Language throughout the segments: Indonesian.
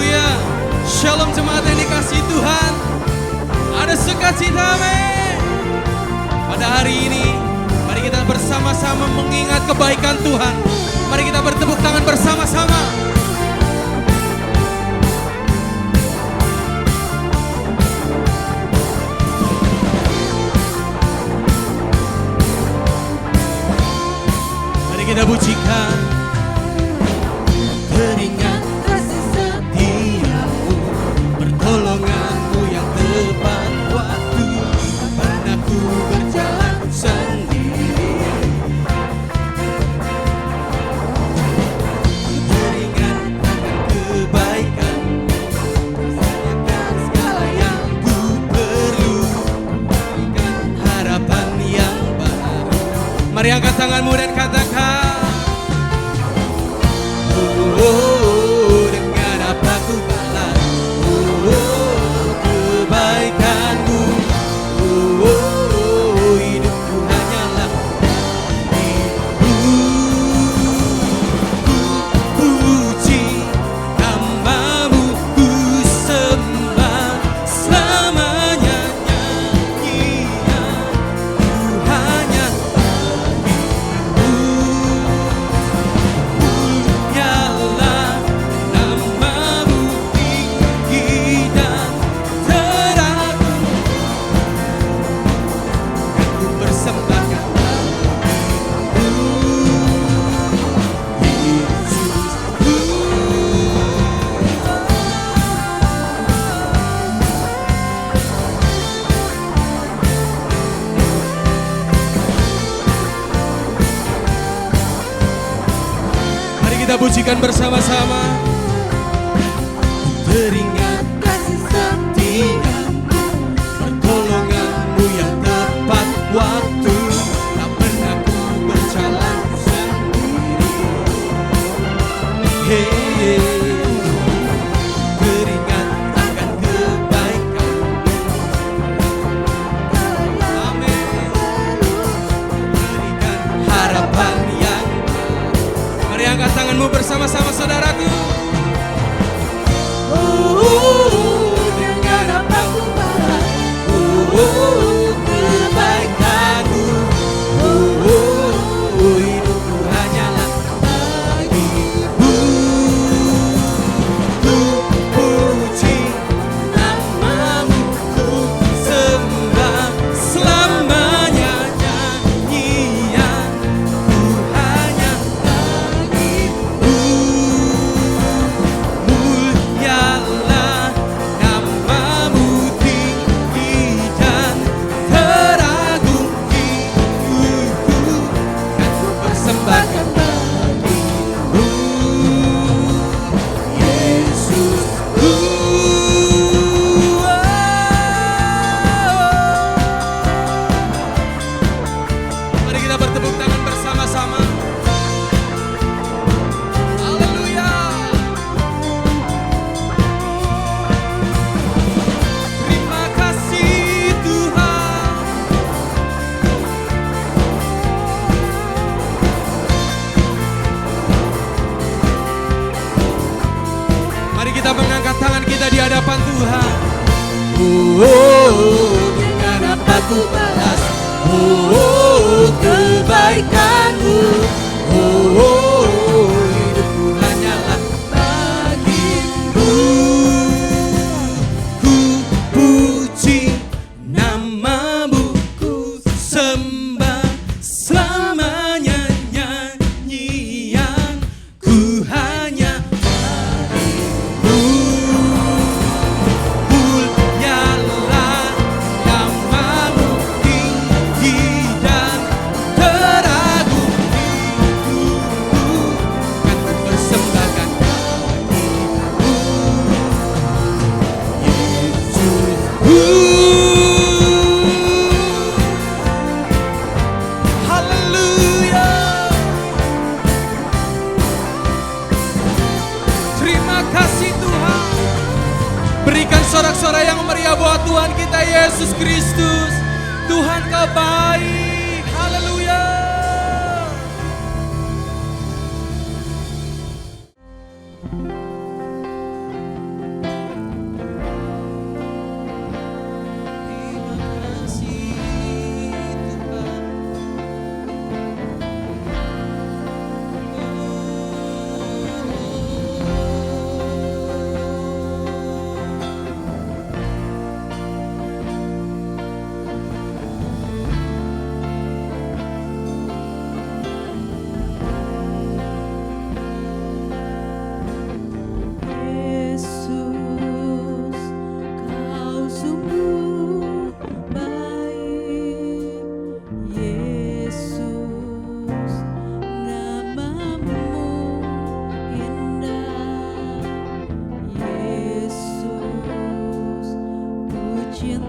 Haleluya. Shalom jemaat yang dikasihi Tuhan. Ada sukacita, amin. Pada hari ini, mari kita bersama-sama mengingat kebaikan Tuhan. Mari kita bertepuk tangan bersama-sama. Mari kita pujikan. Teringat kasih setiamu, pertolonganmu yang tepat waktu. Pernah ku berjalan sendiri, teringat akan kebaikanmu, sediakan segala yang ku perlu, berikan harapan yang baru. Mari angkat tanganmu dan katakan, dengan apa ku balas kebaikanmu. Hidupku hanyalah ku puji namamu, ku sembah selamanya. Nyanyian ku hanya kita pujikan bersama-sama. Teringat kasih setiamu, pertolonganmu yang tepat waktu. Tak pernah ku berjalan sendiri. Teringat akan kebaikanmu. Amin. Berikan harapan yang Mari angkat tanganmu bersama-sama saudaraku. Dengan apa ku balas kebaikanmu. Hidupku hanyalah bagimu. Ku puji namamu, ku sembah selamanya. Nyanyian ku hanya mulyalah namamu, tinggi dan teragung. Hidupku kan ku persembahkan bagimu, Yesusku. Mari kita bertepuk tangan bersama-sama. Haleluya. Terima kasih Tuhan. Mari kita mengangkat tangan kita di hadapan Tuhan. Dengan apa ku balas kebaikanmu. Hidupku hanyalah bagimu. Ku puji namamu, ku sembah selamanya. Nyanyian ku hanya bagimu. Mulyalah namamu, tinggi dan teragung. Hidupku kan ku persembahkan bagimu, Yesusku. Haleluya. Terima kasih Tuhan. Berikan sorak-sorai yang meriah buat Tuhan kita Yesus Kristus. Tuhan Kau baik. Haleluya.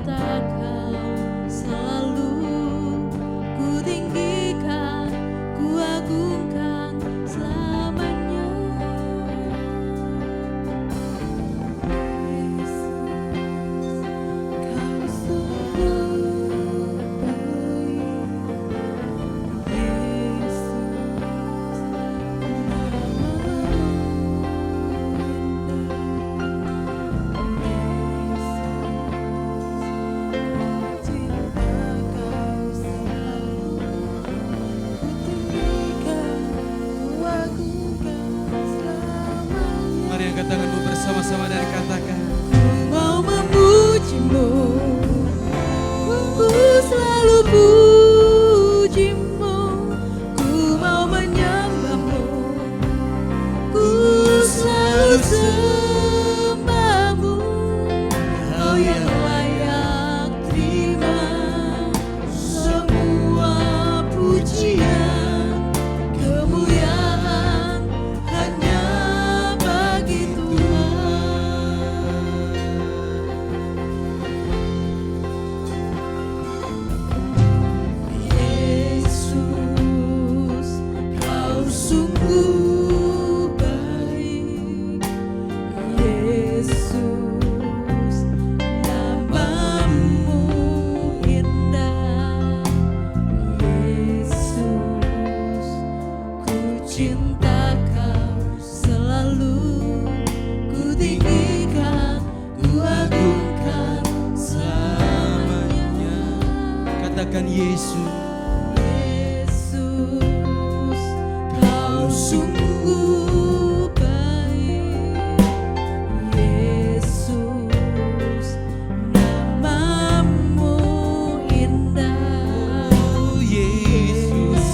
cinta Kau selalu ku tinggikan, ku agungkan selamanya. Yesus, Kau sungguh baik. Yesus, Mari angkat tanganmu bersama-sama dan katakan, mau memujimu, ku selalu pujimu, ku mau menyembahmu, ku selalu sembahmu. Kau yang layak terima semua pujian, kemuliaan hanya bagi Yesus, Kau sungguh baik. Yesus, namamu indah. Yesus, ku cinta Kau selalu, ku tinggikan, ku agungkan selamanya. katakan Yesus. Yesus, Kau sungguh baik. Yesus, namamu indah. Yesus,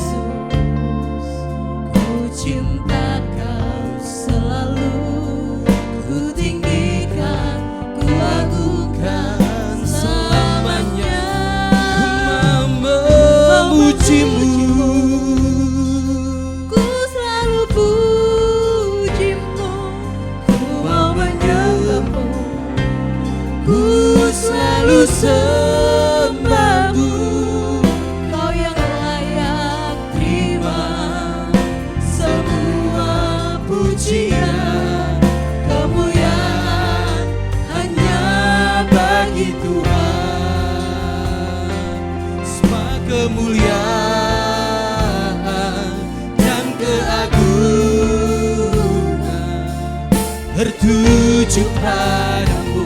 ku cinta Kau selalu, ku tinggikan, ku agungkan selamanya. memujimu, Ku selalu pujimu, ku mau menyembahmu, ku selalu sembahmu. Kau yang layak terima semua pujian, kemuliaan hanya bagi Tuhan. semua kemuliaan dan keagungan tertuju padamu,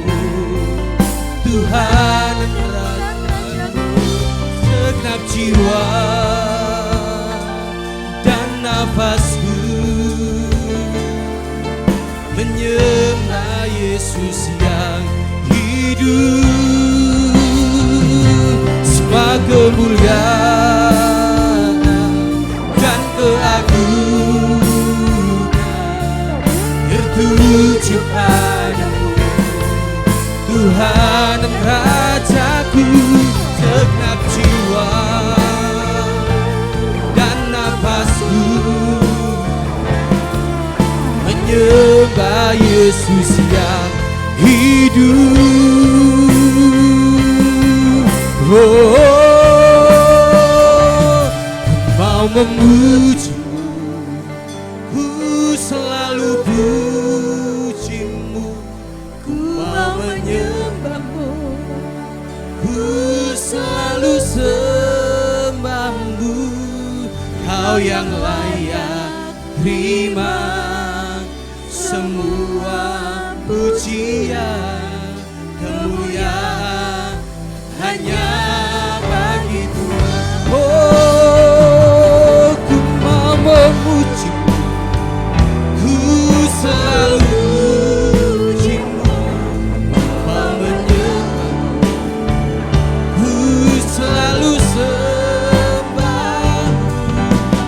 Tuhan dan Rajaku. Segenap jiwa dan nafasku menyembah Yesus yang hidup. Semua kemuliaan dan keagungan tertuju padamu, Tuhan dan Rajaku. Segenap jiwa dan nafasku menyembah Yesus yang hidup. Oh, mau memujimu, ku selalu pujimu, Ku mau menyembahmu, ku selalu sembahmu. Kau yang layak terima semua pujian, kemuliaan hanya bagi Tuhan. Oh, ku mau memujimu, ku selalu pujimu, mau menyembahmu, ku selalu sembah.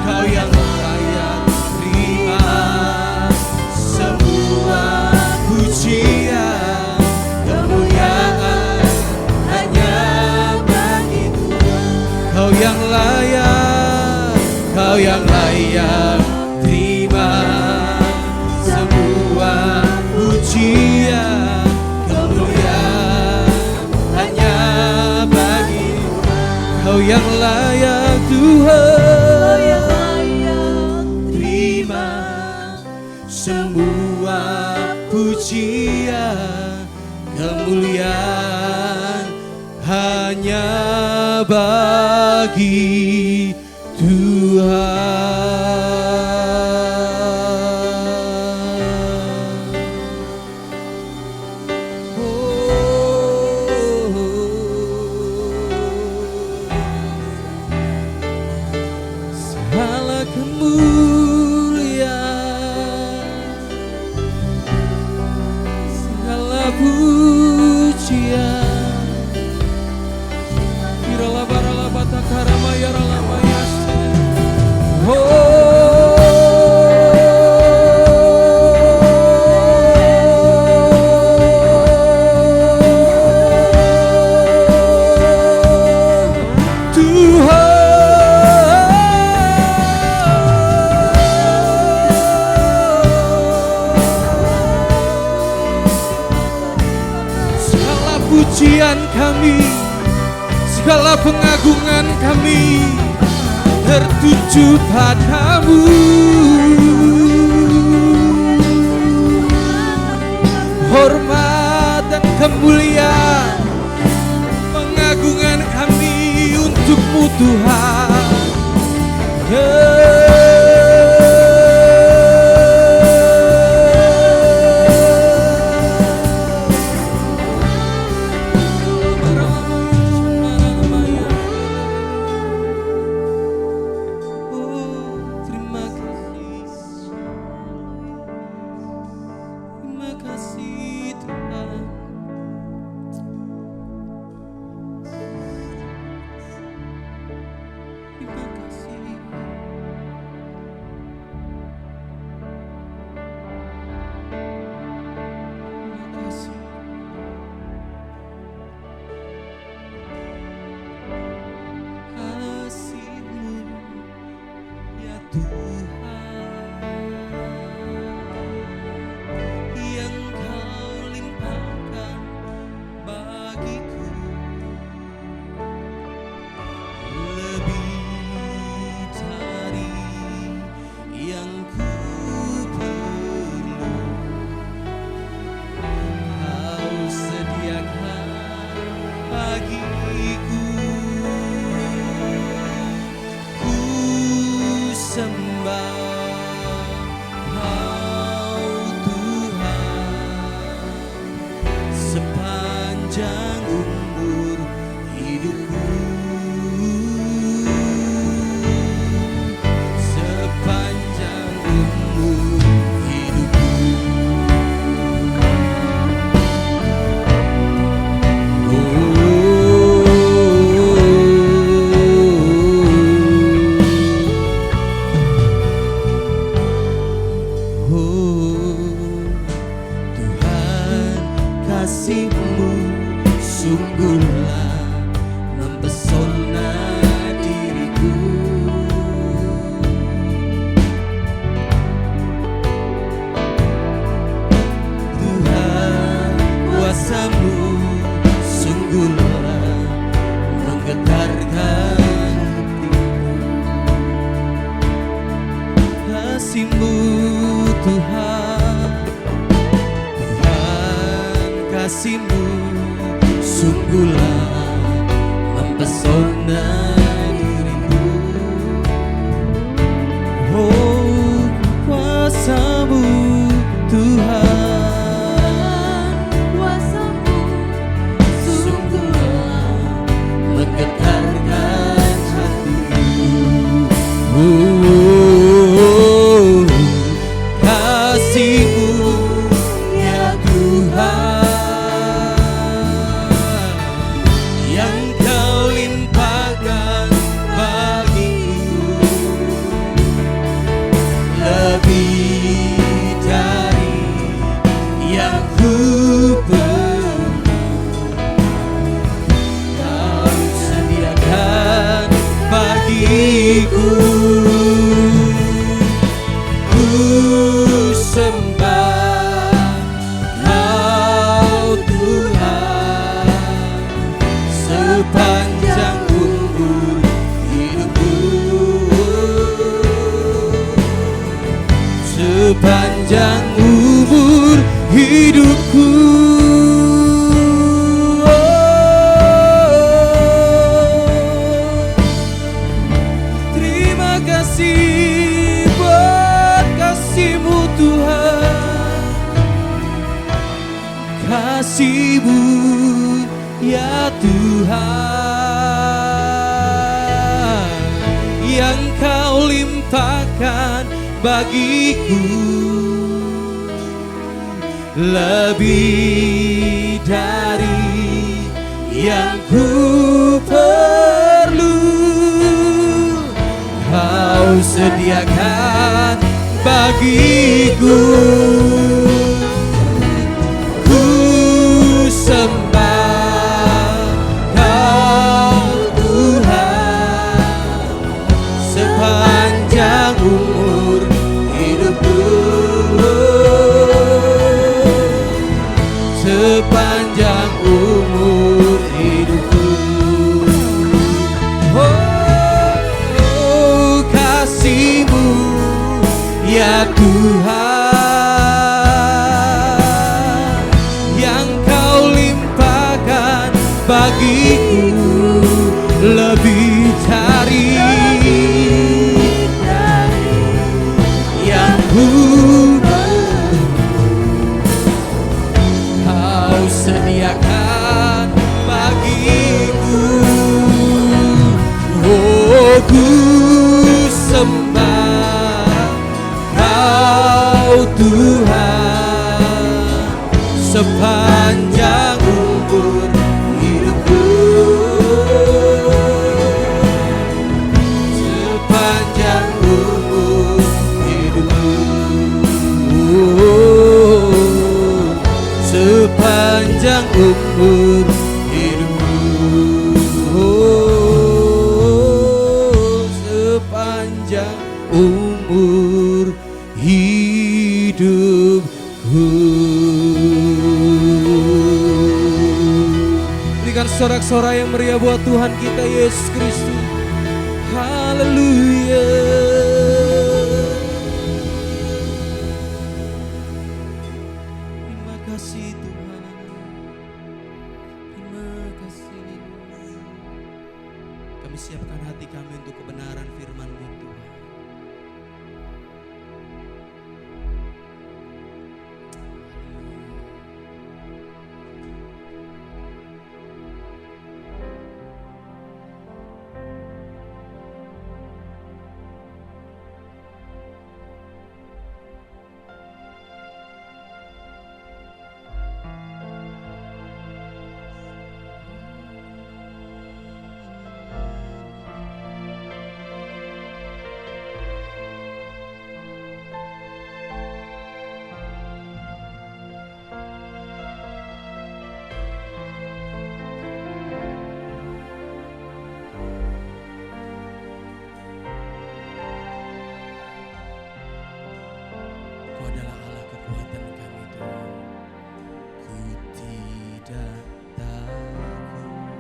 Kau yang layak terima semua pujian, kemuliaan hanya bagi Tuhan. Kau yang layak terima semua pujian, kemuliaan hanya yang layak Kau Tuhan. yang layak Terima semua pujian, kemuliaan hanya bagi Tuhan. Segala kemuliaan, segala pujian, Kirala barala batakara mayara lamayase. Segala pujian kami, segala pengagungan kami tertuju padamu. Hormat dan kemuliaan, pengagungan kami untuk-Mu Tuhan. Terima kasih Tuhan. Terima kasih. Terima kasih. Kasih-Mu ya Tuhan, yang Kau limpahkan bagiku, lebih dari yang ku perlu. Kau sediakan bagiku. Ku sembah Kau Tuhan sepanjang umur hidupku, sepanjang umur hidupku. Tuhan, kasih-Mu sungguhlah mempesona diriku. Tuhan, kuasa-Mu sungguhlah menggetarkan hatiku. Kasih-Mu Tuhan, Tuhan, kasih-Mu sungguhlah mempesona diriku. Oh, kuasa-Mu Tuhan, kuasa-Mu sungguhlah menggetarkan hatiku. Kasih-Mu ya Tuhan, yang Kau limpahkan Terima kasih buat kasih-Mu Tuhan, kasih-Mu ya Tuhan, yang Kau limpahkan bagiku, lebih dari yang ku perlu. Kau sediakan bagiku. Ku sembah Kau Tuhan sepanjang umur hidupku, sepanjang umur hidupku. Oh, kasih-Mu ya Tuhan, yang Kau limpahkan bagiku, lebih dari yang ku Kau sediakan bagiku. Oh, ku sembah Kau Tuhan sepanjang umur hidupku, sepanjang umur hidupku, sepanjang umur hidupku, sepanjang umur hidupku. Berikan sorak-sorai yang meriah buat Tuhan kita Yesus Kristus. Haleluya. Terima kasih Tuhan. Terima kasih. Kami siapkan hati kami untuk kebenaran firman-Mu Tuhan. Kau adalah Allah kekuatan kami Tuhan. Ku tidak takut.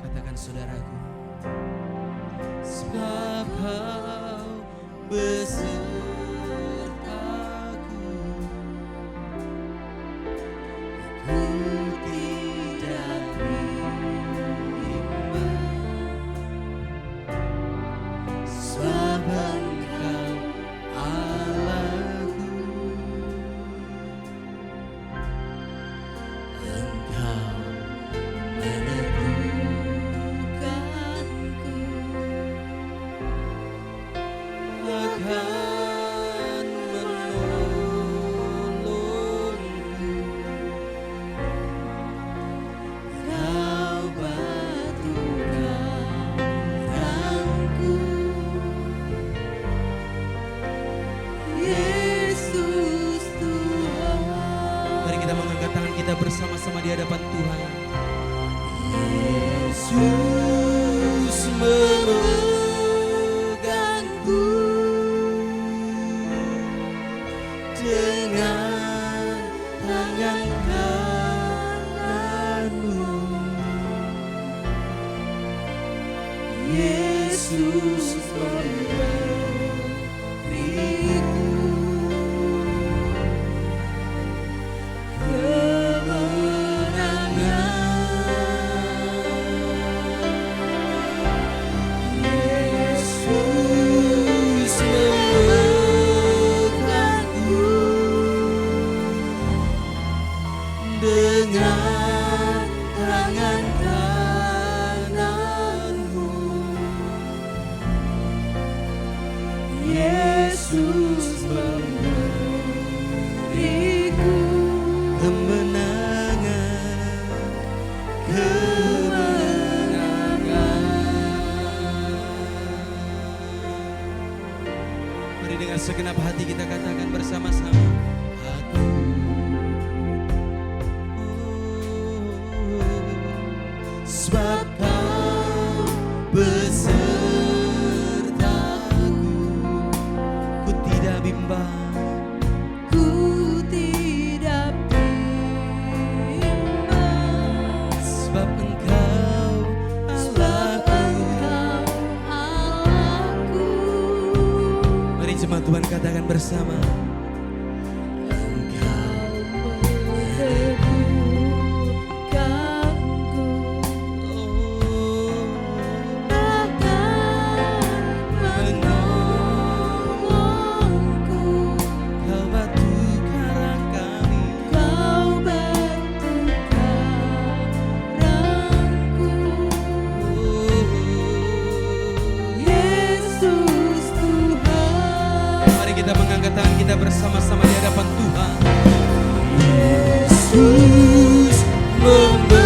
Katakan saudaraku, sebab Kau besertaku. Ku tidak bimbang, sebab Engkau Allahku. Engkau meneguhkanku, akan menolongku. Kau batu karangku, Yesus Tuhan. Mari kita mengangkat tangan kita bersama-sama di hadapan Tuhan. Yesus memegangku dengan tangan kananmu. Yesus memberiku dengan tangan kananmu. Yesus memberiku kemenangan, Mari dengan segenap hati kita katakan bersama-sama. Sebab Kau besertaku, ku tidak bimbang, Ku tidak bimbang, sebab Engkau sebab Allahku. Engkau Allahku. Mari jemaat Tuhan katakan bersama. Kita mengangkat tangan kita bersama-sama di hadapan Tuhan. Yesus memegangku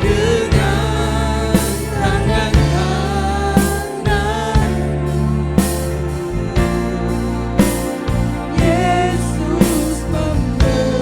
dengan tangan kananmu. Yesus memberiku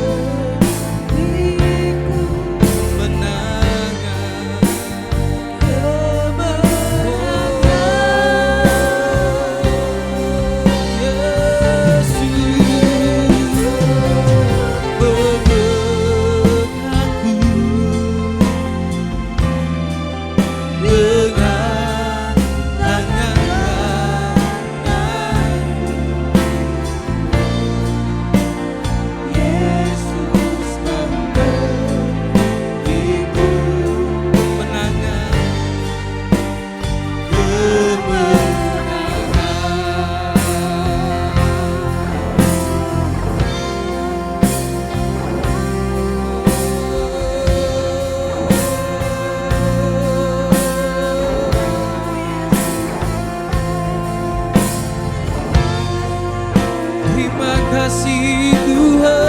Menangan terima kasih Tuhan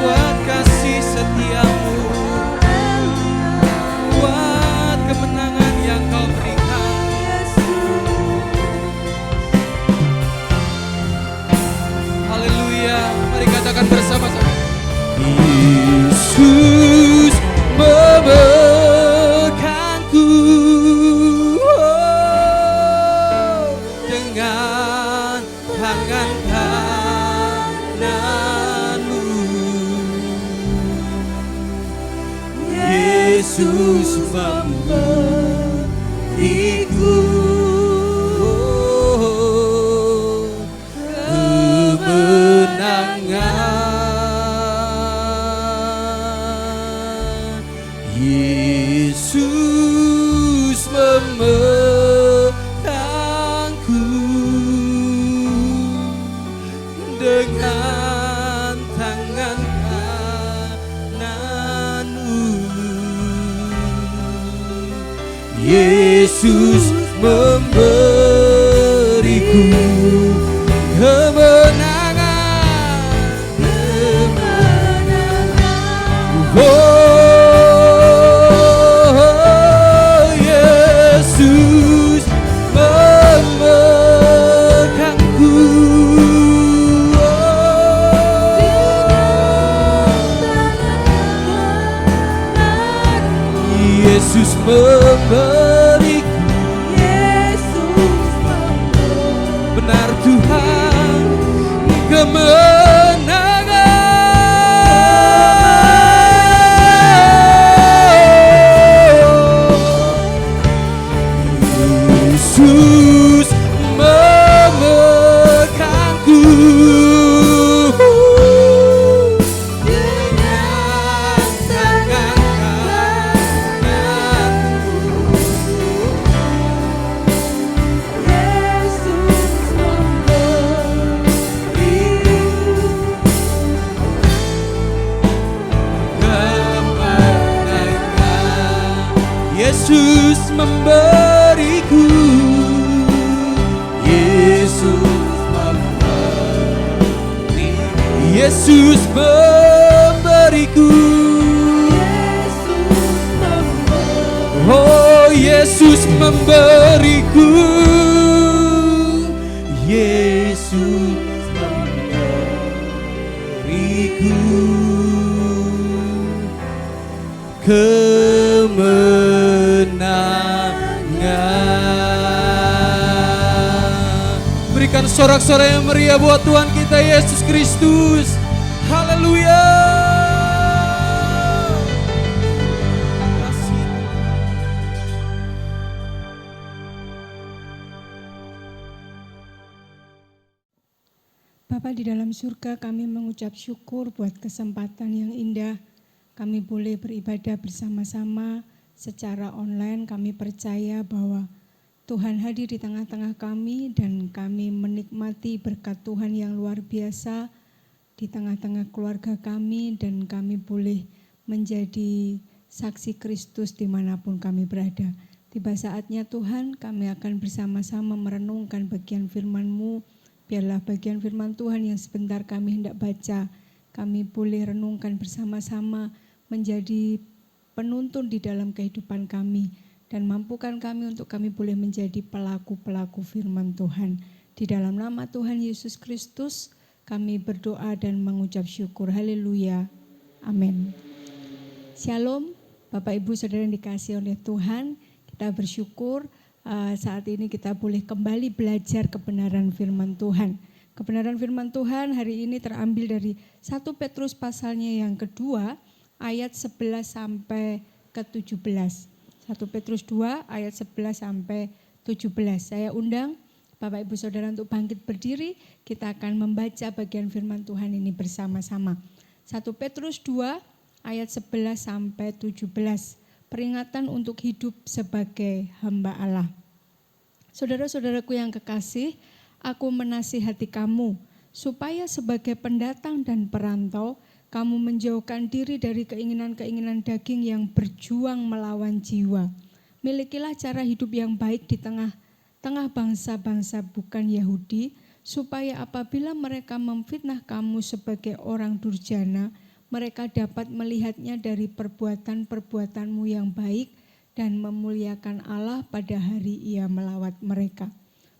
buat kasih setiamu, buat kemenangan yang Kau berikan. Haleluya, mari katakan bersama-sama. Yesus memegangku dengan tangan kananmu. Yesus memberiku kemenangan. Yesus memegangku dengan tangan kananmu. Yesus memberiku kemenangan, oh, Yesus memegangku, Yesus memberiku, benar Tuhan, kemenangan. Yesus memegangku dengan tangan kananmu. memberiku, Yesus memberiku, Yesus memberiku, oh Yesus memberiku, Yesus memberiku kemenangan. Berikan sorak-sorai yang meriah buat Tuhan kita Yesus Kristus. Haleluya. Bapa di dalam surga, kami mengucap syukur buat kesempatan yang indah. Kami boleh beribadah bersama-sama secara online. Kami percaya bahwa Tuhan hadir di tengah-tengah kami dan kami menikmati berkat Tuhan yang luar biasa di tengah-tengah keluarga kami, dan kami boleh menjadi saksi Kristus dimanapun kami berada. Tiba saatnya Tuhan, kami akan bersama-sama merenungkan bagian firman-Mu. Biarlah bagian firman Tuhan yang sebentar kami hendak baca, kami boleh renungkan bersama-sama menjadi penuntun di dalam kehidupan kami. Dan mampukan kami untuk kami boleh menjadi pelaku-pelaku firman Tuhan. Di dalam nama Tuhan Yesus Kristus kami berdoa dan mengucap syukur. Haleluya. Amin. Shalom Bapak Ibu Saudara yang dikasihi oleh Tuhan. Kita bersyukur saat ini kita boleh kembali belajar kebenaran firman Tuhan. Kebenaran firman Tuhan hari ini terambil dari 1 Petrus pasalnya yang kedua ayat 11 sampai ke 17. 1 Petrus 2 ayat 11 sampai 17. Saya undang Bapak Ibu Saudara untuk bangkit berdiri, kita akan membaca bagian firman Tuhan ini bersama-sama. 1 Petrus 2 ayat 11 sampai 17. Peringatan untuk hidup sebagai hamba Allah. Saudara-saudaraku yang kekasih, aku menasihati kamu supaya sebagai pendatang dan perantau, kamu menjauhkan diri dari keinginan-keinginan daging yang berjuang melawan jiwa. Milikilah cara hidup yang baik di tengah bangsa-bangsa bukan Yahudi, supaya apabila mereka memfitnah kamu sebagai orang durjana, mereka dapat melihatnya dari perbuatan-perbuatanmu yang baik dan memuliakan Allah pada hari Ia melawat mereka.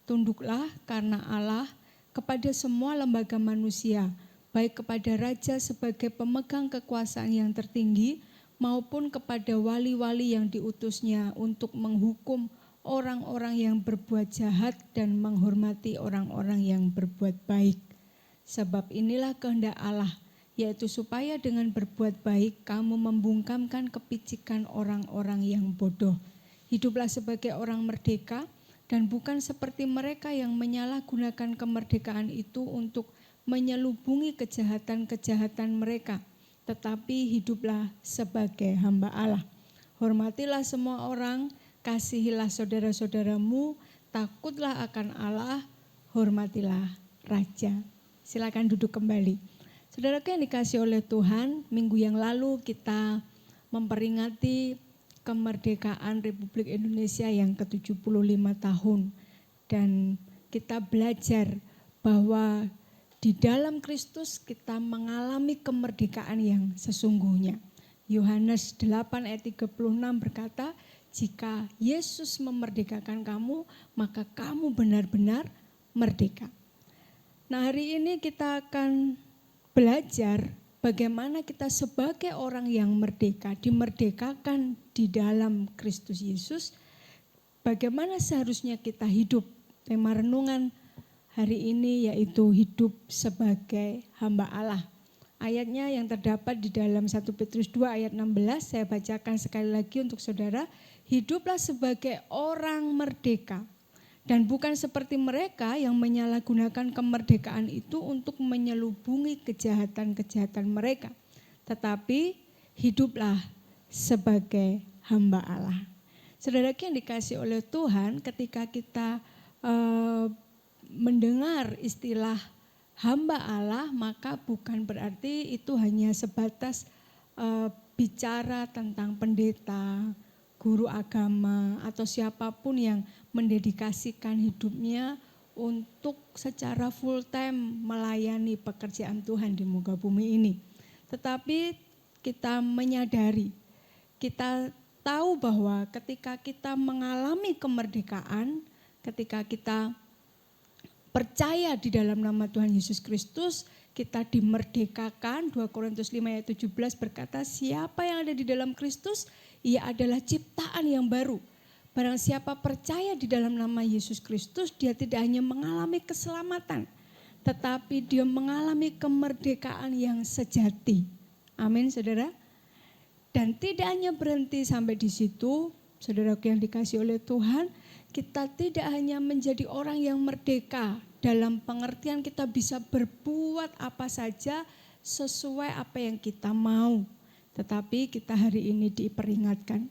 Tunduklah karena Allah kepada semua lembaga manusia, baik kepada raja sebagai pemegang kekuasaan yang tertinggi, maupun kepada wali-wali yang diutusnya untuk menghukum orang-orang yang berbuat jahat dan menghormati orang-orang yang berbuat baik. Sebab inilah kehendak Allah, yaitu supaya dengan berbuat baik kamu membungkamkan kepicikan orang-orang yang bodoh. Hiduplah sebagai orang merdeka dan bukan seperti mereka yang menyalahgunakan kemerdekaan itu untuk menyelubungi kejahatan-kejahatan mereka, tetapi hiduplah sebagai hamba Allah. Hormatilah semua orang, kasihilah saudara-saudaramu, takutlah akan Allah, hormatilah raja. Silakan duduk kembali. Saudaraku yang dikasihi oleh Tuhan, minggu yang lalu kita memperingati kemerdekaan Republik Indonesia yang ke-75 tahun. Dan kita belajar bahwa di dalam Kristus kita mengalami kemerdekaan yang sesungguhnya. Yohanes 8 ayat 36 berkata, jika Yesus memerdekakan kamu, maka kamu benar-benar merdeka. Nah, hari ini kita akan belajar bagaimana kita sebagai orang yang merdeka, dimerdekakan di dalam Kristus Yesus, bagaimana seharusnya kita hidup. Tema renungan hari ini yaitu hidup sebagai hamba Allah. Ayatnya yang terdapat di dalam 1 Petrus 2 ayat 16, saya bacakan sekali lagi untuk saudara. Hiduplah sebagai orang merdeka. Dan bukan seperti mereka yang menyalahgunakan kemerdekaan itu untuk menyelubungi kejahatan-kejahatan mereka. Tetapi hiduplah sebagai hamba Allah. Saudara yang dikasih oleh Tuhan, ketika kita mendengar istilah hamba Allah, maka bukan berarti itu hanya sebatas bicara tentang pendeta, guru agama atau siapapun yang mendedikasikan hidupnya untuk secara full time melayani pekerjaan Tuhan di muka bumi ini. Tetapi kita menyadari, kita tahu bahwa ketika kita mengalami kemerdekaan, ketika kita percaya di dalam nama Tuhan Yesus Kristus, kita dimerdekakan. 2 Korintus 5 ayat 17 berkata, siapa yang ada di dalam Kristus, ia adalah ciptaan yang baru. Barang siapa percaya di dalam nama Yesus Kristus, dia tidak hanya mengalami keselamatan, tetapi dia mengalami kemerdekaan yang sejati. Amin, saudara. Dan tidak hanya berhenti sampai di situ, saudaraku yang dikasihi oleh Tuhan, kita tidak hanya menjadi orang yang merdeka dalam pengertian kita bisa berbuat apa saja sesuai apa yang kita mau. Tetapi kita hari ini diperingatkan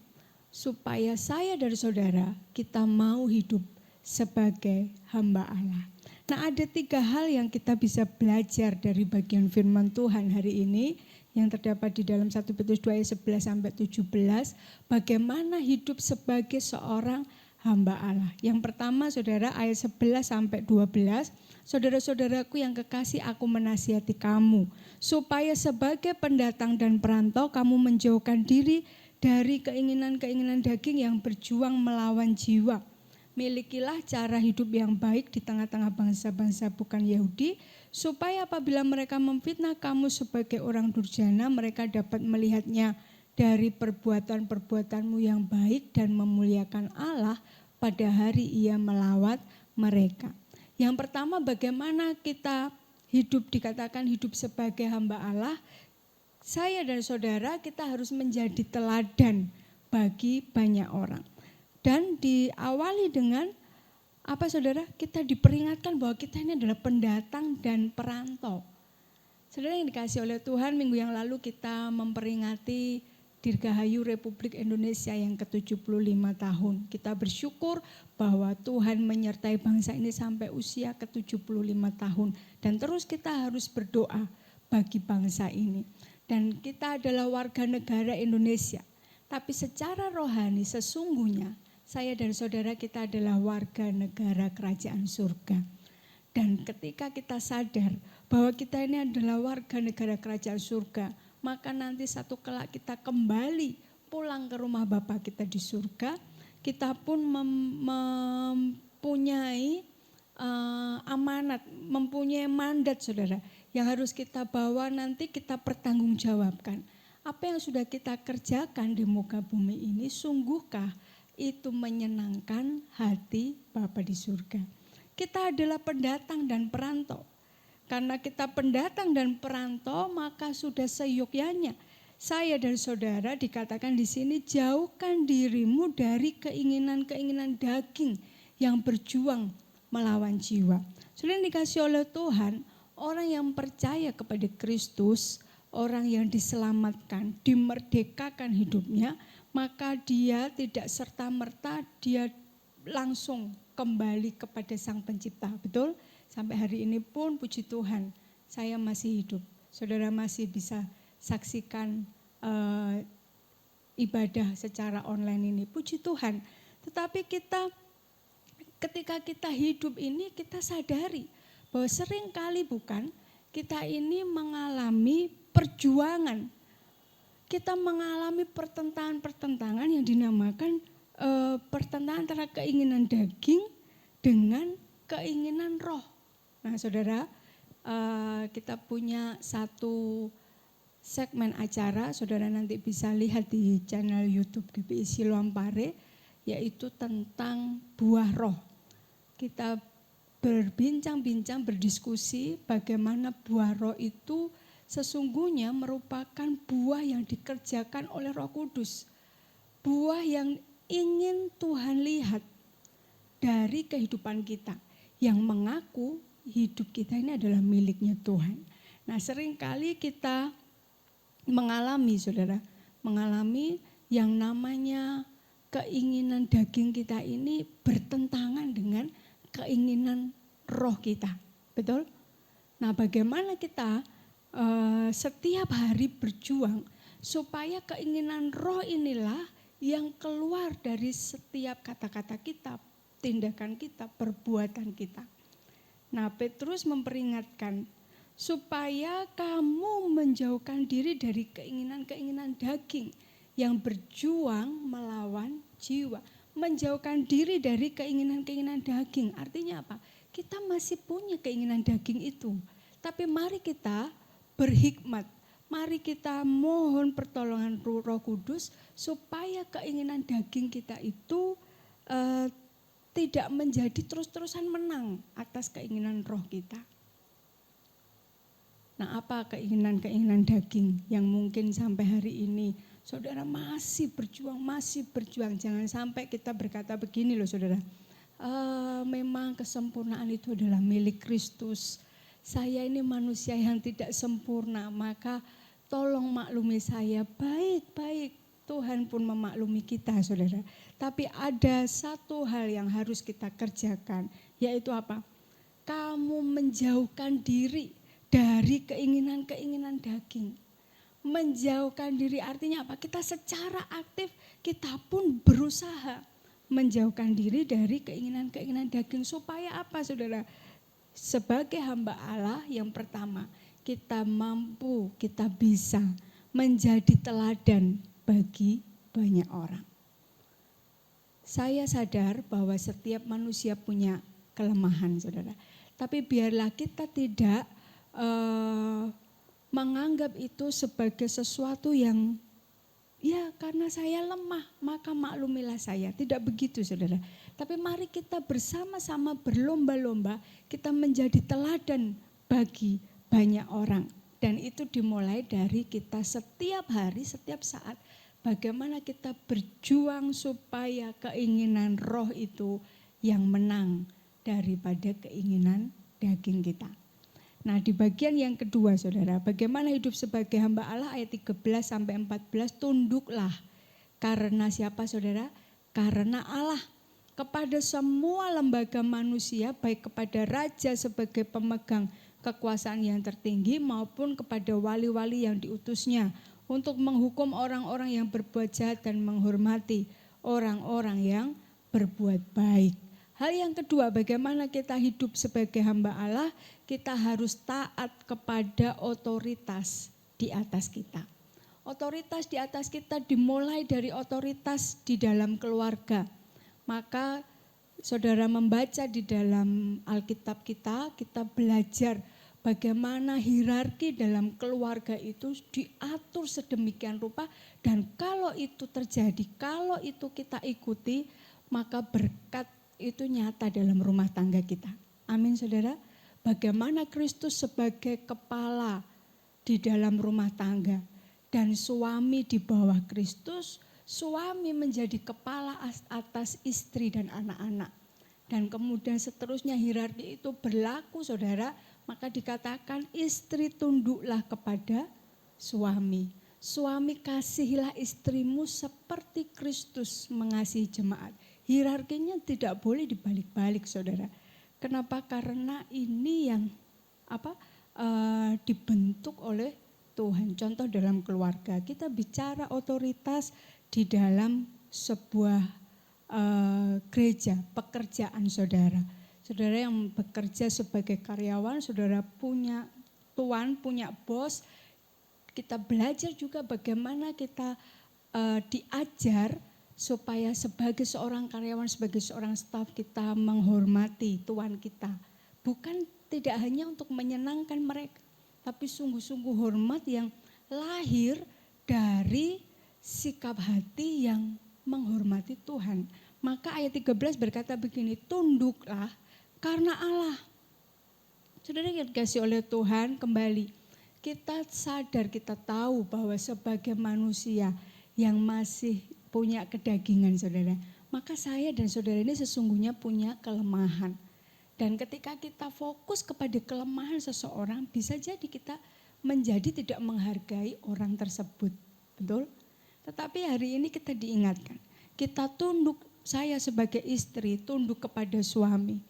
supaya saya dan saudara kita mau hidup sebagai hamba Allah. Nah, ada 3 hal yang kita bisa belajar dari bagian firman Tuhan hari ini yang terdapat di dalam 1 Petrus 2 ayat 11 sampai 17, bagaimana hidup sebagai seorang hamba Allah. Yang pertama saudara, ayat 11 sampai 12, saudara-saudaraku yang kekasih, aku menasihati kamu supaya sebagai pendatang dan perantau kamu menjauhkan diri dari keinginan-keinginan daging yang berjuang melawan jiwa. Milikilah cara hidup yang baik di tengah-tengah bangsa-bangsa bukan Yahudi, supaya apabila mereka memfitnah kamu sebagai orang durjana, mereka dapat melihatnya dari perbuatan-perbuatanmu yang baik dan memuliakan Allah pada hari ia melawat mereka. Yang pertama, bagaimana kita hidup, dikatakan hidup sebagai hamba Allah. Saya dan saudara kita harus menjadi teladan bagi banyak orang. Dan diawali dengan apa saudara? Kita diperingatkan bahwa kita ini adalah pendatang dan perantau. Saudara yang dikasihi oleh Tuhan, minggu yang lalu kita memperingati Dirgahayu Republik Indonesia yang ke-75 tahun. Kita bersyukur bahwa Tuhan menyertai bangsa ini sampai usia ke-75 tahun. Dan terus kita harus berdoa bagi bangsa ini. Dan kita adalah warga negara Indonesia. Tapi secara rohani sesungguhnya saya dan saudara kita adalah warga negara kerajaan surga. Dan ketika kita sadar bahwa kita ini adalah warga negara kerajaan surga, maka nanti satu kelak kita kembali pulang ke rumah Bapa kita di surga. Kita pun mempunyai amanat, mempunyai mandat saudara, yang harus kita bawa nanti kita pertanggungjawabkan. Apa yang sudah kita kerjakan di muka bumi ini, sungguhkah itu menyenangkan hati Bapa di surga? Kita adalah pendatang dan perantau. Karena kita pendatang dan perantau, maka sudah seyogyanya saya dan saudara dikatakan di sini, jauhkan dirimu dari keinginan-keinginan daging yang berjuang melawan jiwa. Sudah dikasih oleh Tuhan, orang yang percaya kepada Kristus, orang yang diselamatkan, dimerdekakan hidupnya, maka dia tidak serta-merta dia langsung kembali kepada Sang Pencipta. Betul? Sampai hari ini pun puji Tuhan, saya masih hidup. Saudara masih bisa saksikan ibadah secara online ini. Puji Tuhan. Tetapi ketika kita hidup ini, kita sadari bahwa sering kali bukan kita ini mengalami perjuangan. Kita mengalami pertentangan-pertentangan yang dinamakan pertentangan antara keinginan daging dengan keinginan roh. Nah saudara, kita punya satu segmen acara, saudara nanti bisa lihat di channel YouTube GPI Siloam Pare, yaitu tentang buah roh. Kita berbincang-bincang, berdiskusi bagaimana buah roh itu sesungguhnya merupakan buah yang dikerjakan oleh Roh Kudus. Buah yang ingin Tuhan lihat dari kehidupan kita, yang mengaku hidup kita ini adalah miliknya Tuhan. Nah seringkali kita mengalami saudara, mengalami yang namanya keinginan daging kita ini bertentangan dengan keinginan roh kita. Betul? Nah bagaimana kita setiap hari berjuang supaya keinginan roh inilah yang keluar dari setiap kata-kata kita, tindakan kita, perbuatan kita. Nah, Petrus memperingatkan supaya kamu menjauhkan diri dari keinginan-keinginan daging yang berjuang melawan jiwa. Menjauhkan diri dari keinginan-keinginan daging. Artinya apa? Kita masih punya keinginan daging itu. Tapi mari kita berhikmat. Mari kita mohon pertolongan Roh Kudus supaya keinginan daging kita itu tidak menjadi terus-terusan menang atas keinginan roh kita. Nah, apa keinginan-keinginan daging yang mungkin sampai hari ini saudara masih berjuang. Jangan sampai kita berkata begini loh saudara, memang kesempurnaan itu adalah milik Kristus. Saya ini manusia yang tidak sempurna, maka tolong maklumi saya. Baik-baik, Tuhan pun memaklumi kita saudara. Tapi ada satu hal yang harus kita kerjakan, yaitu apa? Kamu menjauhkan diri dari keinginan-keinginan daging. Menjauhkan diri artinya apa? Kita secara aktif, kita pun berusaha menjauhkan diri dari keinginan-keinginan daging. Supaya apa saudara? Sebagai hamba Allah yang pertama, kita mampu, kita bisa menjadi teladan bagi banyak orang. Saya sadar bahwa setiap manusia punya kelemahan saudara. Tapi biarlah kita tidak menganggap itu sebagai sesuatu yang ya karena saya lemah maka maklumilah saya. Tidak begitu saudara. Tapi mari kita bersama-sama berlomba-lomba kita menjadi teladan bagi banyak orang. Dan itu dimulai dari kita setiap hari, setiap saat. Bagaimana kita berjuang supaya keinginan roh itu yang menang daripada keinginan daging kita. Nah di bagian yang kedua saudara, bagaimana hidup sebagai hamba Allah ayat 13 sampai 14, tunduklah. Karena siapa saudara? Karena Allah. Kepada semua lembaga manusia, baik kepada raja sebagai pemegang kekuasaan yang tertinggi maupun kepada wali-wali yang diutusnya untuk menghukum orang-orang yang berbuat jahat dan menghormati orang-orang yang berbuat baik. Hal yang kedua, bagaimana kita hidup sebagai hamba Allah, kita harus taat kepada otoritas di atas kita. Otoritas di atas kita dimulai dari otoritas di dalam keluarga. Maka saudara membaca di dalam Alkitab kita belajar bagaimana hierarki dalam keluarga itu diatur sedemikian rupa. Dan kalau itu terjadi, kalau itu kita ikuti, maka berkat itu nyata dalam rumah tangga kita. Amin saudara. Bagaimana Kristus sebagai kepala di dalam rumah tangga. Dan suami di bawah Kristus, suami menjadi kepala atas istri dan anak-anak. Dan kemudian seterusnya hierarki itu berlaku saudara. Maka dikatakan istri tunduklah kepada suami. Suami kasihilah istrimu seperti Kristus mengasihi jemaat. Hierarkinya tidak boleh dibalik-balik saudara. Kenapa? Karena ini yang dibentuk oleh Tuhan. Contoh dalam keluarga, kita bicara otoritas di dalam sebuah gereja, pekerjaan saudara. Saudara yang bekerja sebagai karyawan, saudara punya tuan, punya bos. Kita belajar juga bagaimana kita diajar supaya sebagai seorang karyawan, sebagai seorang staf kita menghormati tuan kita. Bukan tidak hanya untuk menyenangkan mereka, tapi sungguh-sungguh hormat yang lahir dari sikap hati yang menghormati Tuhan. Maka ayat 13 berkata begini, tunduklah karena Allah. Saudara yang dikasih oleh Tuhan kembali, kita sadar, kita tahu bahwa sebagai manusia yang masih punya kedagingan saudara, maka saya dan saudara ini sesungguhnya punya kelemahan. Dan ketika kita fokus kepada kelemahan seseorang, bisa jadi kita menjadi tidak menghargai orang tersebut. Betul? Tetapi hari ini kita diingatkan, kita tunduk, saya sebagai istri tunduk kepada suami.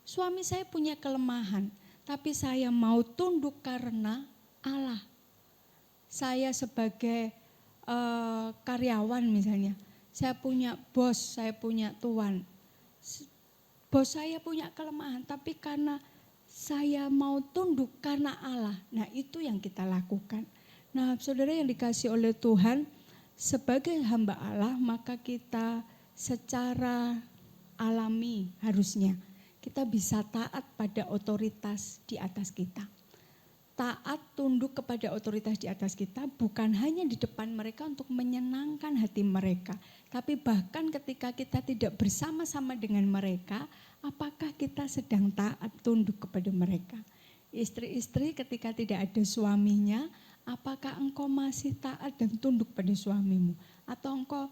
Suami saya punya kelemahan, tapi saya mau tunduk karena Allah. Saya sebagai karyawan misalnya, saya punya bos, saya punya tuan. Bos saya punya kelemahan, tapi karena saya mau tunduk karena Allah. Nah itu yang kita lakukan. Nah saudara yang dikasih oleh Tuhan, sebagai hamba Allah maka kita secara alami harusnya kita bisa taat pada otoritas di atas kita. Taat tunduk kepada otoritas di atas kita bukan hanya di depan mereka untuk menyenangkan hati mereka. Tapi bahkan ketika kita tidak bersama-sama dengan mereka, apakah kita sedang taat tunduk kepada mereka? Istri-istri ketika tidak ada suaminya, apakah engkau masih taat dan tunduk pada suamimu? Atau engkau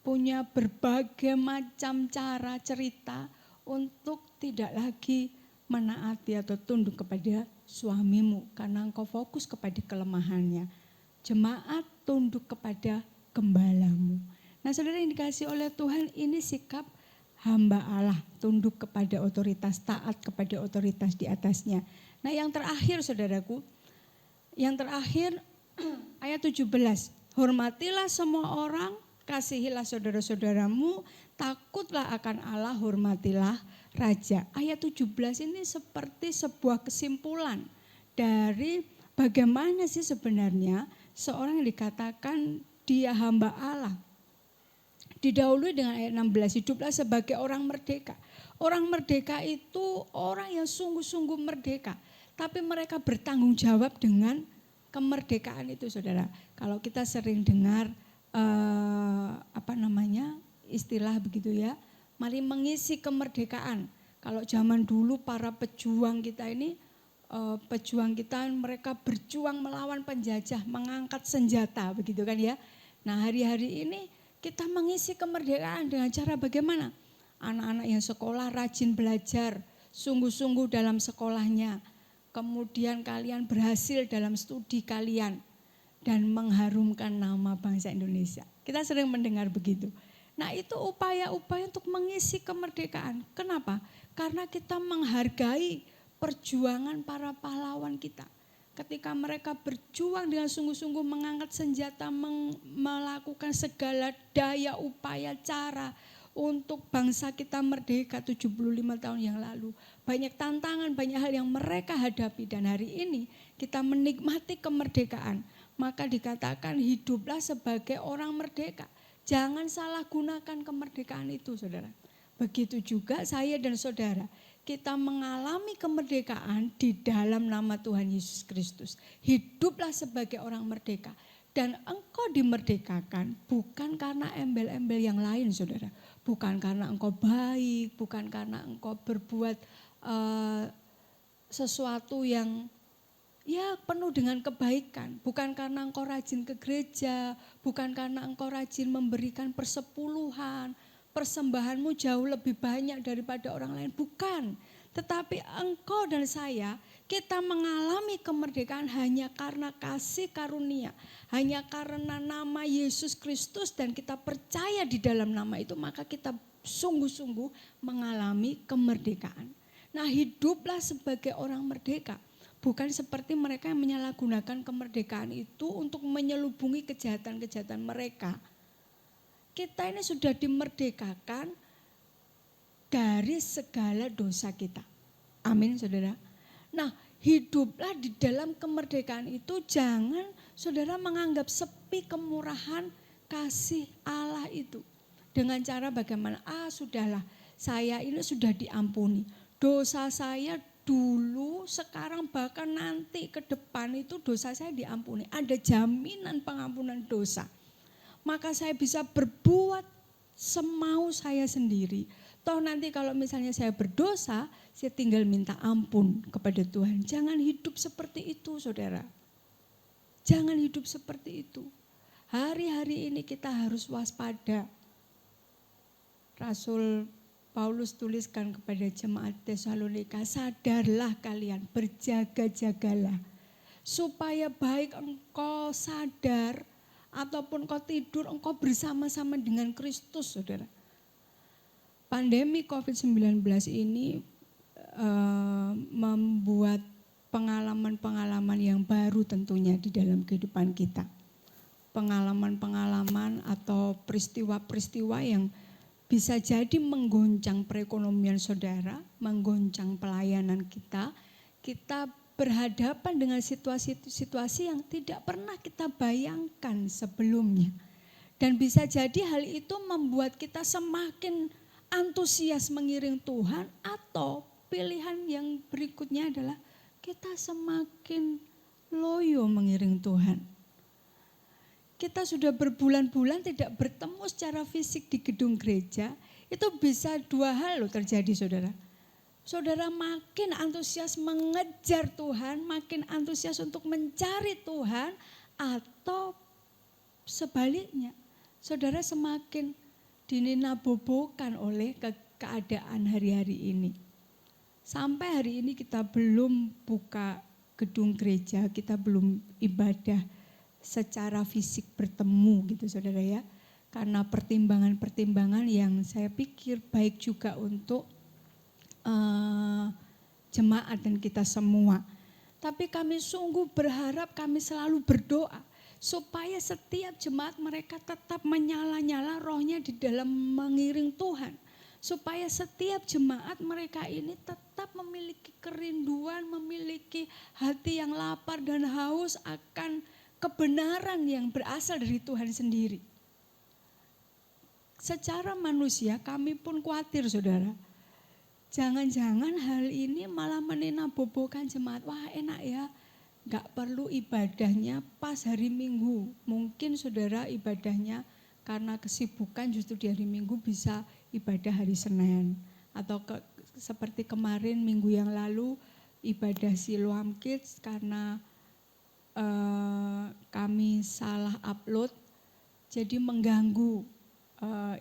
punya berbagai macam cara cerita untuk tidak lagi menaati atau tunduk kepada suamimu karena engkau fokus kepada kelemahannya. Jemaat tunduk kepada gembalamu. Nah saudara yang dikasih oleh Tuhan, ini sikap hamba Allah, tunduk kepada otoritas, taat kepada otoritas di atasnya. Nah yang terakhir saudaraku, yang terakhir ayat 17, hormatilah semua orang, kasihilah saudara-saudaramu, takutlah akan Allah, hormatilah raja. Ayat 17 ini seperti sebuah kesimpulan dari bagaimana sih sebenarnya seorang yang dikatakan dia hamba Allah. Didahului dengan ayat 16, hiduplah sebagai orang merdeka. Orang merdeka itu orang yang sungguh-sungguh merdeka. Tapi mereka bertanggung jawab dengan kemerdekaan itu saudara. Kalau kita sering dengar istilah begitu ya, mari mengisi kemerdekaan. Kalau zaman dulu para pejuang kita ini, mereka berjuang melawan penjajah, mengangkat senjata begitu kan ya. Nah hari-hari ini kita mengisi kemerdekaan dengan cara bagaimana? Anak-anak yang sekolah rajin belajar, sungguh-sungguh dalam sekolahnya. Kemudian kalian berhasil dalam studi kalian dan mengharumkan nama bangsa Indonesia. Kita sering mendengar begitu. Nah itu upaya-upaya untuk mengisi kemerdekaan. Kenapa? Karena kita menghargai perjuangan para pahlawan kita. Ketika mereka berjuang dengan sungguh-sungguh mengangkat senjata, melakukan segala daya upaya cara untuk bangsa kita merdeka 75 tahun yang lalu. Banyak tantangan, banyak hal yang mereka hadapi dan hari ini kita menikmati kemerdekaan. Maka dikatakan hiduplah sebagai orang merdeka. Jangan salah gunakan kemerdekaan itu saudara. Begitu juga saya dan saudara. Kita mengalami kemerdekaan di dalam nama Tuhan Yesus Kristus. Hiduplah sebagai orang merdeka. Dan engkau dimerdekakan bukan karena embel-embel yang lain saudara. Bukan karena engkau baik, bukan karena engkau berbuat sesuatu yang ya penuh dengan kebaikan. Bukan karena engkau rajin ke gereja, bukan karena engkau rajin memberikan persepuluhan, persembahanmu jauh lebih banyak daripada orang lain. Bukan, tetapi engkau dan saya, kita mengalami kemerdekaan hanya karena kasih karunia. Hanya karena nama Yesus Kristus dan kita percaya di dalam nama itu, maka kita sungguh-sungguh mengalami kemerdekaan. Nah hiduplah sebagai orang merdeka. Bukan seperti mereka yang menyalahgunakan kemerdekaan itu untuk menyelubungi kejahatan-kejahatan mereka. Kita ini sudah dimerdekakan dari segala dosa kita. Amin saudara. Nah hiduplah di dalam kemerdekaan itu, jangan saudara menganggap sepi kemurahan kasih Allah itu. Dengan cara bagaimana? Sudahlah, saya ini sudah diampuni. Dosa saya dulu, sekarang bahkan nanti ke depan itu dosa saya diampuni. Ada jaminan pengampunan dosa. Maka saya bisa berbuat semau saya sendiri. Toh nanti kalau misalnya saya berdosa, saya tinggal minta ampun kepada Tuhan. Jangan hidup seperti itu saudara. Jangan hidup seperti itu. Hari-hari ini kita harus waspada. Rasul Paulus tuliskan kepada jemaat Tesalonika, sadarlah kalian, berjaga-jagalah. Supaya baik engkau sadar ataupun engkau tidur, engkau bersama-sama dengan Kristus saudara. Pandemi COVID-19 ini membuat pengalaman-pengalaman yang baru tentunya di dalam kehidupan kita. pengalaman-pengalaman atau peristiwa-peristiwa yang bisa jadi menggoncang perekonomian saudara, menggoncang pelayanan kita. Kita berhadapan dengan situasi-situasi yang tidak pernah kita bayangkan sebelumnya. Dan bisa jadi hal itu membuat kita semakin antusias mengiring Tuhan, atau pilihan yang berikutnya adalah kita semakin loyo mengiring Tuhan. Kita sudah berbulan-bulan tidak bertemu secara fisik di gedung gereja, itu bisa dua hal loh terjadi saudara. Saudara makin antusias mengejar Tuhan, makin antusias untuk mencari Tuhan, atau sebaliknya, saudara semakin dininabobokan oleh keadaan hari-hari ini. Sampai hari ini kita belum buka gedung gereja, kita belum ibadah secara fisik bertemu gitu saudara ya. Karena pertimbangan-pertimbangan yang saya pikir baik juga untuk jemaat dan kita semua. Tapi kami sungguh berharap, kami selalu berdoa supaya setiap jemaat mereka tetap menyala-nyala rohnya di dalam mengiring Tuhan. Supaya setiap jemaat mereka ini tetap memiliki kerinduan, memiliki hati yang lapar dan haus akan kebenaran yang berasal dari Tuhan sendiri. Secara manusia kami pun khawatir saudara. Jangan-jangan hal ini malah meninabobokan jemaat. Wah enak ya, gak perlu ibadahnya pas hari Minggu. Mungkin saudara ibadahnya karena kesibukan justru di hari Minggu bisa ibadah hari Senin. Atau seperti kemarin minggu yang lalu ibadah Siloam Kids karena kami salah upload, jadi mengganggu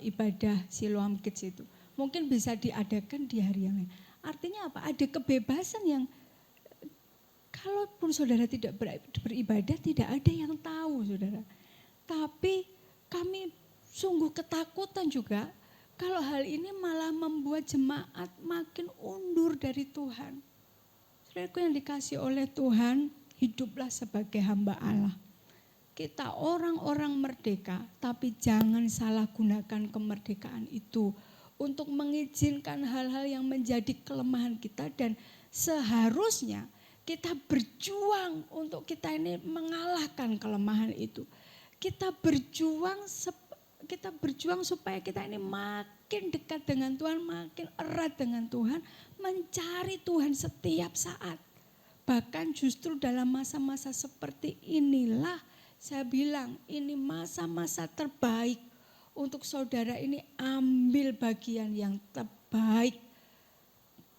ibadah Siloam Kids itu. Mungkin bisa diadakan di hari yang lain. Artinya apa? Ada kebebasan yang kalaupun saudara tidak beribadah, tidak ada yang tahu saudara. Tapi kami sungguh ketakutan juga kalau hal ini malah membuat jemaat makin undur dari Tuhan. Saudaraku yang dikasih oleh Tuhan, hiduplah sebagai hamba Allah. Kita orang-orang merdeka, tapi jangan salah gunakan kemerdekaan itu untuk mengizinkan hal-hal yang menjadi kelemahan kita, dan seharusnya kita berjuang untuk kita ini mengalahkan kelemahan itu. Kita berjuang supaya kita ini makin dekat dengan Tuhan, makin erat dengan Tuhan, mencari Tuhan setiap saat. Bahkan justru dalam masa-masa seperti inilah saya bilang ini masa-masa terbaik untuk saudara ini ambil bagian yang terbaik.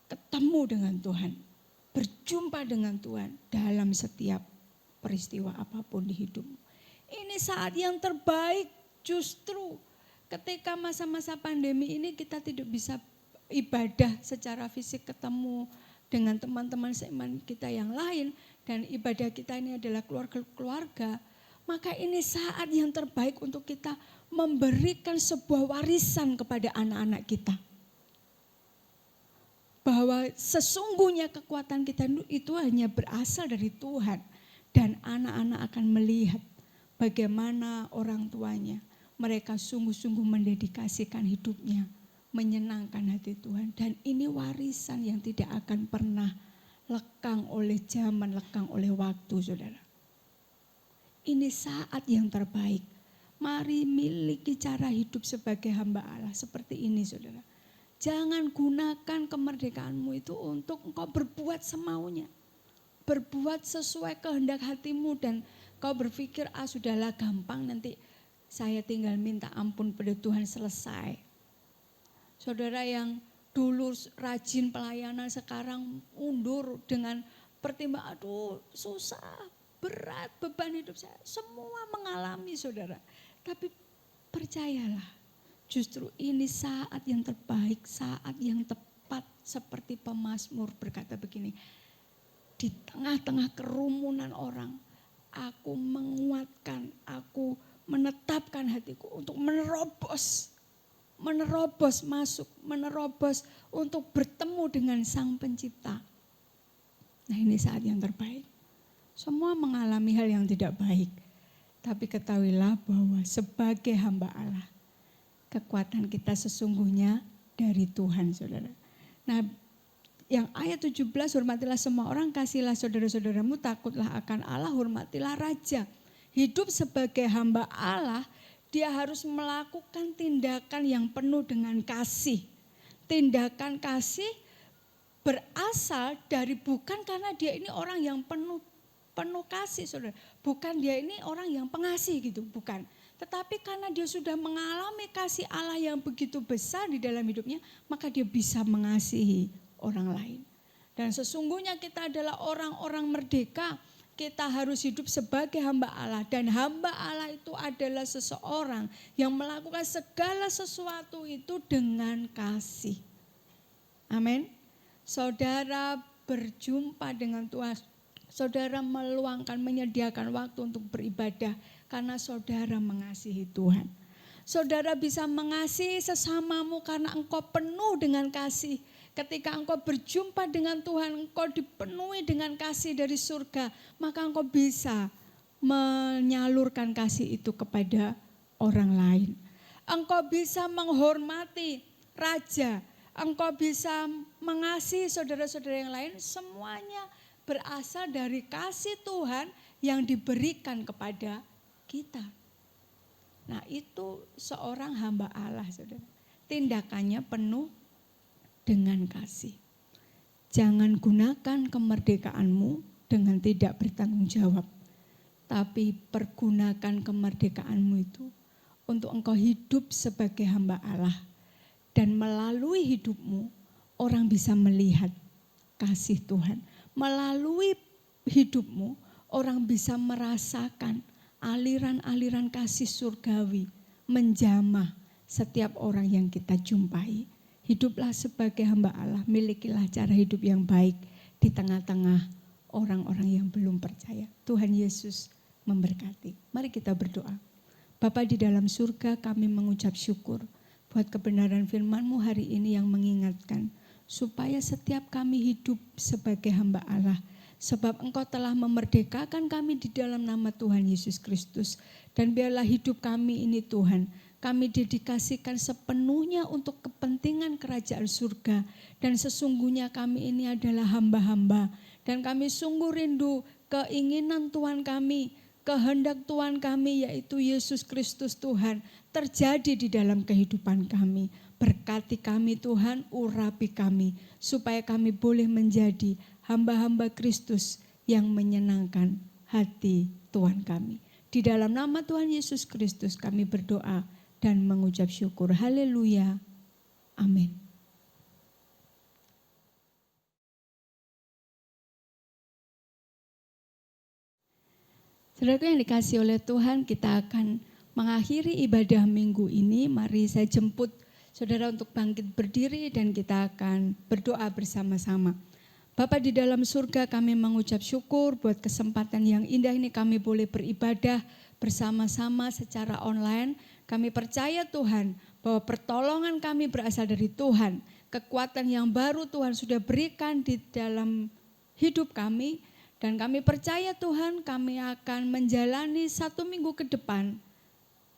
Ketemu dengan Tuhan, berjumpa dengan Tuhan dalam setiap peristiwa apapun di hidupmu. Ini saat yang terbaik justru ketika masa-masa pandemi ini kita tidak bisa ibadah secara fisik ketemu dengan teman-teman seiman kita yang lain, dan ibadah kita ini adalah keluarga-keluarga, maka ini saat yang terbaik untuk kita memberikan sebuah warisan kepada anak-anak kita. Bahwa sesungguhnya kekuatan kita itu hanya berasal dari Tuhan, dan anak-anak akan melihat bagaimana orang tuanya, mereka sungguh-sungguh mendedikasikan hidupnya menyenangkan hati Tuhan, dan ini warisan yang tidak akan pernah lekang oleh zaman, lekang oleh waktu saudara. Ini saat yang terbaik. Mari miliki cara hidup sebagai hamba Allah seperti ini saudara. Jangan gunakan kemerdekaanmu itu untuk engkau berbuat semaunya. Berbuat sesuai kehendak hatimu dan kau berpikir sudahlah gampang, nanti saya tinggal minta ampun pada Tuhan selesai. Saudara yang dulu rajin pelayanan sekarang undur dengan pertimbangan, aduh susah, berat beban hidup saya. Semua mengalami saudara. Tapi percayalah, justru ini saat yang terbaik, saat yang tepat, seperti pemazmur berkata begini, di tengah-tengah kerumunan orang, aku menguatkan, aku menetapkan hatiku untuk menerobos masuk, menerobos untuk bertemu dengan Sang Pencipta. Nah ini saat yang terbaik. Semua mengalami hal yang tidak baik. Tapi ketahuilah bahwa sebagai hamba Allah, kekuatan kita sesungguhnya dari Tuhan, saudara. Nah, yang ayat 17, hormatilah semua orang, kasihilah saudara-saudaramu, takutlah akan Allah, hormatilah raja. Hidup sebagai hamba Allah, dia harus melakukan tindakan yang penuh dengan kasih. Tindakan kasih berasal dari bukan karena dia ini orang yang penuh kasih, saudara. Bukan dia ini orang yang pengasih gitu, bukan. Tetapi karena dia sudah mengalami kasih Allah yang begitu besar di dalam hidupnya, maka dia bisa mengasihi orang lain. Dan sesungguhnya kita adalah orang-orang merdeka. Kita harus hidup sebagai hamba Allah. Dan hamba Allah itu adalah seseorang yang melakukan segala sesuatu itu dengan kasih. Amin. Saudara berjumpa dengan Tuhan. Saudara menyediakan waktu untuk beribadah karena saudara mengasihi Tuhan. Saudara bisa mengasihi sesamamu karena engkau penuh dengan kasih. Ketika engkau berjumpa dengan Tuhan, engkau dipenuhi dengan kasih dari surga, maka engkau bisa menyalurkan kasih itu kepada orang lain. Engkau bisa menghormati raja, engkau bisa mengasihi saudara-saudara yang lain, semuanya berasal dari kasih Tuhan yang diberikan kepada kita. Nah, itu seorang hamba Allah, saudara. Tindakannya penuh dengan kasih. Jangan gunakan kemerdekaanmu dengan tidak bertanggung jawab. Tapi pergunakan kemerdekaanmu itu untuk engkau hidup sebagai hamba Allah. Dan melalui hidupmu orang bisa melihat kasih Tuhan. Melalui hidupmu orang bisa merasakan aliran-aliran kasih surgawi menjamah setiap orang yang kita jumpai. Hiduplah sebagai hamba Allah, milikilah cara hidup yang baik di tengah-tengah orang-orang yang belum percaya. Tuhan Yesus memberkati. Mari kita berdoa. Bapa di dalam surga, kami mengucap syukur buat kebenaran firman-Mu hari ini yang mengingatkan supaya setiap kami hidup sebagai hamba Allah. Sebab Engkau telah memerdekakan kami di dalam nama Tuhan Yesus Kristus. Dan biarlah hidup kami ini Tuhan, kami dedikasikan sepenuhnya untuk kepentingan kerajaan surga. Dan sesungguhnya kami ini adalah hamba-hamba. Dan kami sungguh rindu keinginan Tuhan kami, kehendak Tuhan kami yaitu Yesus Kristus Tuhan terjadi di dalam kehidupan kami. Berkati kami Tuhan, urapi kami supaya kami boleh menjadi hamba-hamba Kristus yang menyenangkan hati Tuhan kami. Di dalam nama Tuhan Yesus Kristus kami berdoa dan mengucap syukur. Haleluya. Amin. Saudaraku yang dikasihi oleh Tuhan, kita akan mengakhiri ibadah minggu ini. Mari saya jemput saudara untuk bangkit berdiri dan kita akan berdoa bersama-sama. Bapa di dalam surga, kami mengucap syukur buat kesempatan yang indah ini kami boleh beribadah bersama-sama secara online. Kami percaya Tuhan bahwa pertolongan kami berasal dari Tuhan. Kekuatan yang baru Tuhan sudah berikan di dalam hidup kami. Dan kami percaya Tuhan kami akan menjalani 1 minggu ke depan.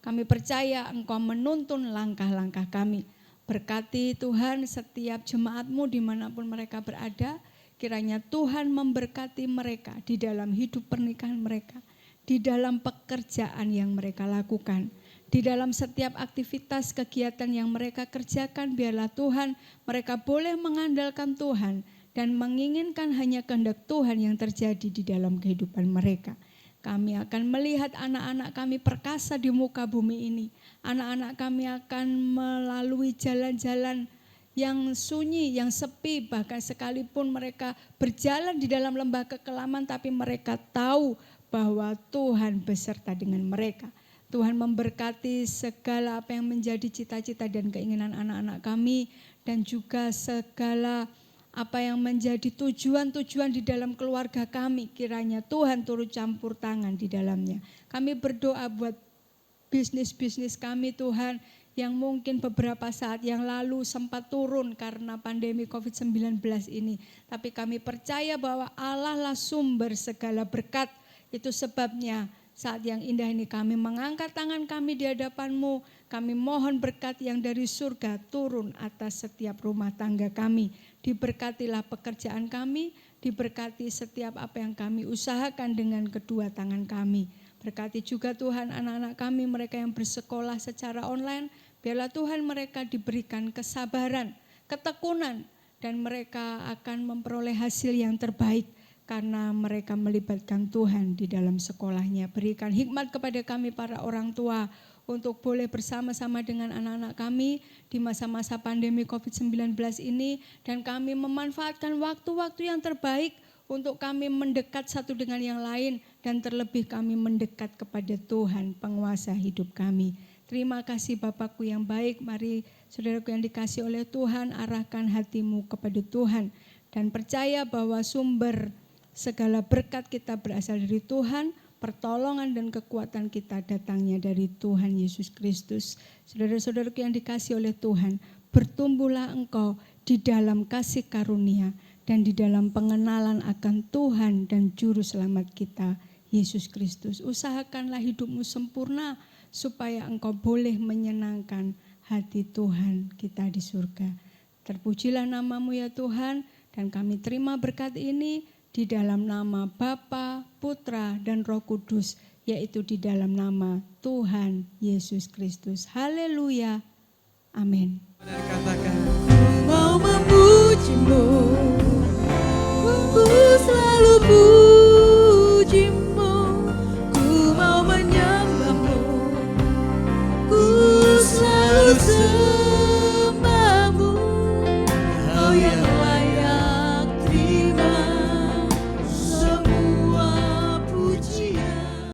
Kami percaya Engkau menuntun langkah-langkah kami. Berkati Tuhan setiap jemaat-Mu dimanapun mereka berada. Kiranya Tuhan memberkati mereka di dalam hidup pernikahan mereka. Di dalam pekerjaan yang mereka lakukan. Di dalam setiap aktivitas kegiatan yang mereka kerjakan. Biarlah Tuhan mereka boleh mengandalkan Tuhan. Dan menginginkan hanya kehendak Tuhan yang terjadi di dalam kehidupan mereka. Kami akan melihat anak-anak kami perkasa di muka bumi ini. Anak-anak kami akan melalui jalan-jalan yang sunyi, yang sepi. Bahkan sekalipun mereka berjalan di dalam lembah kekelaman, tapi mereka tahu bahwa Tuhan beserta dengan mereka. Tuhan memberkati segala apa yang menjadi cita-cita dan keinginan anak-anak kami. Dan juga segala apa yang menjadi tujuan-tujuan di dalam keluarga kami, kiranya Tuhan turut campur tangan di dalamnya. Kami berdoa buat bisnis-bisnis kami Tuhan, yang mungkin beberapa saat yang lalu sempat turun karena pandemi COVID-19 ini. Tapi kami percaya bahwa Allah lah sumber segala berkat. Itu sebabnya Saat yang indah ini kami mengangkat tangan kami di hadapan-Mu. Kami mohon berkat yang dari surga turun atas setiap rumah tangga kami. Diberkatilah pekerjaan kami, diberkati setiap apa yang kami usahakan dengan kedua tangan kami. Berkati juga Tuhan anak-anak kami, mereka yang bersekolah secara online. Biarlah Tuhan mereka diberikan kesabaran, ketekunan, dan mereka akan memperoleh hasil yang terbaik karena mereka melibatkan Tuhan di dalam sekolahnya. Berikan hikmat kepada kami para orang tua untuk boleh bersama-sama dengan anak-anak kami di masa-masa pandemi COVID-19 ini, dan kami memanfaatkan waktu-waktu yang terbaik untuk kami mendekat satu dengan yang lain, dan terlebih kami mendekat kepada Tuhan penguasa hidup kami. Terima kasih Bapakku yang baik. Mari saudaraku yang dikasih oleh Tuhan, arahkan hatimu kepada Tuhan dan percaya bahwa sumber segala berkat kita berasal dari Tuhan, pertolongan dan kekuatan kita datangnya dari Tuhan Yesus Kristus. Saudara-saudaraku yang dikasih oleh Tuhan, bertumbuhlah engkau di dalam kasih karunia dan di dalam pengenalan akan Tuhan dan Juru Selamat kita, Yesus Kristus. Usahakanlah hidupmu sempurna supaya engkau boleh menyenangkan hati Tuhan kita di surga. Terpujilah namamu ya Tuhan, dan kami terima berkat ini di dalam nama Bapa, Putra, dan Roh Kudus, yaitu di dalam nama Tuhan Yesus Kristus. Haleluya. Amin. Mari katakan, Mau memujimu.